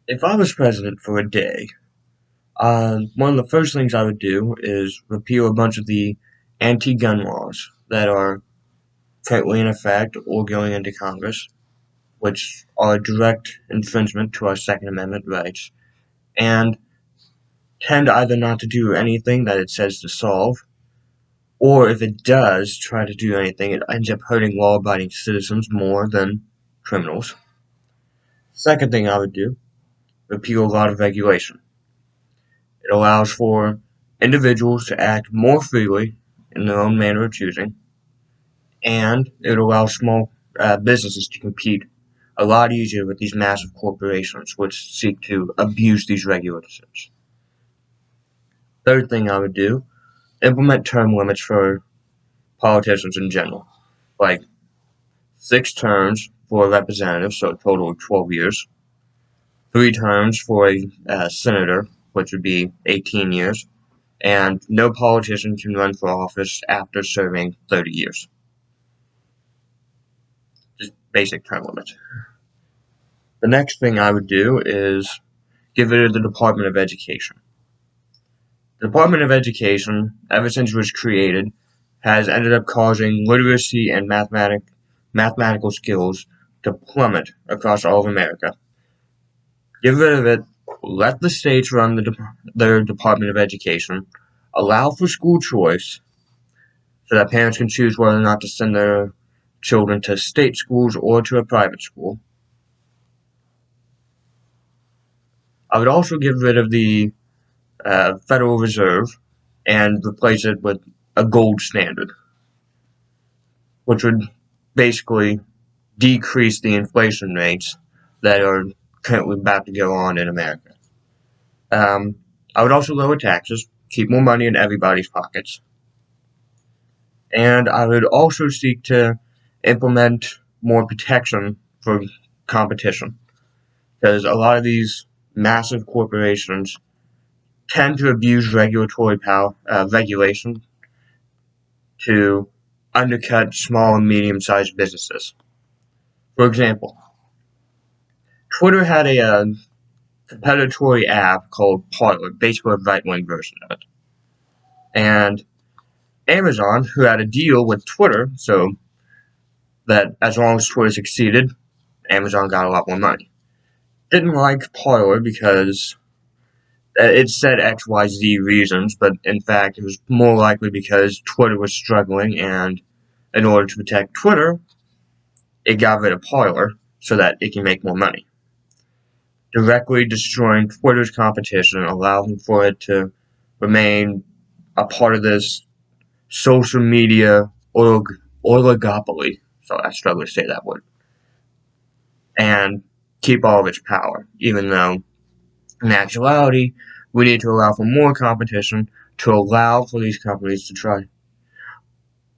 If I was president for a day, one of the first things I would do is repeal a bunch of the anti-gun laws that are currently in effect or going into Congress, which are a direct infringement to our Second Amendment rights, and tend either not to do anything that it says to solve, or if it does try to do anything, it ends up hurting law-abiding citizens more than criminals. Second thing I would do, repeal a lot of regulation. It allows for individuals to act more freely in their own manner of choosing, and it allows small businesses to compete a lot easier with these massive corporations which seek to abuse these regulations. Third thing I would do, implement term limits for politicians in general, like 6 terms for a representative, so a total of 12 years, 3 terms for a senator, which would be 18 years, and no politician can run for office after serving 30 years. Just basic term limits. The next thing I would do is get rid of the Department of Education. The Department of Education, ever since it was created, has ended up causing literacy and mathematical skills to plummet across all of America. Get rid of it, let the states run their Department of Education, allow for school choice so that parents can choose whether or not to send their children to state schools or to a private school. I would also get rid of the Federal Reserve and replace it with a gold standard, which would basically decrease the inflation rates that are currently about to go on in America. Um, I would also lower taxes, keep more money in everybody's pockets, and I would also seek to implement more protection for competition, because a lot of these massive corporations tend to abuse regulatory regulation to undercut small and medium-sized businesses. For example, Twitter had a competitory app called Parler, basically a right-wing version of it. And Amazon, who had a deal with Twitter, so that as long as Twitter succeeded, Amazon got a lot more money. Didn't like Parler because it said XYZ reasons, but in fact it was more likely because Twitter was struggling, and in order to protect Twitter, it got rid of Parler so that it can make more money. Directly destroying Twitter's competition, allowing for it to remain a part of this social media oligopoly. So I struggle to say that word. And keep all of its power, even though in actuality, we need to allow for more competition to allow for these companies to try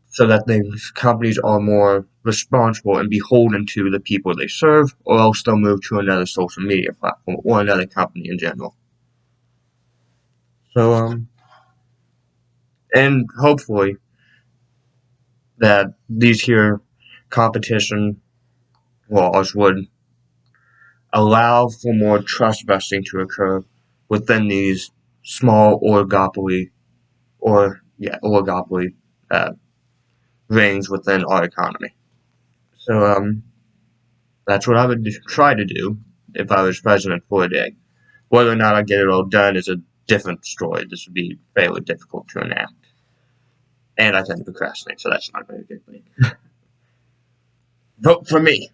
so that these companies are more responsible and beholden to the people they serve, or else they'll move to another social media platform or another company in general. So, and hopefully that these here competition laws would allow for more trust busting to occur within these small oligopoly uh, rings within our economy. So that's what I would try to do if I was president for a day. Whether or not I get it all done is a different story. This would be fairly difficult to enact. And I tend to procrastinate, so that's not a very good thing. Vote for me.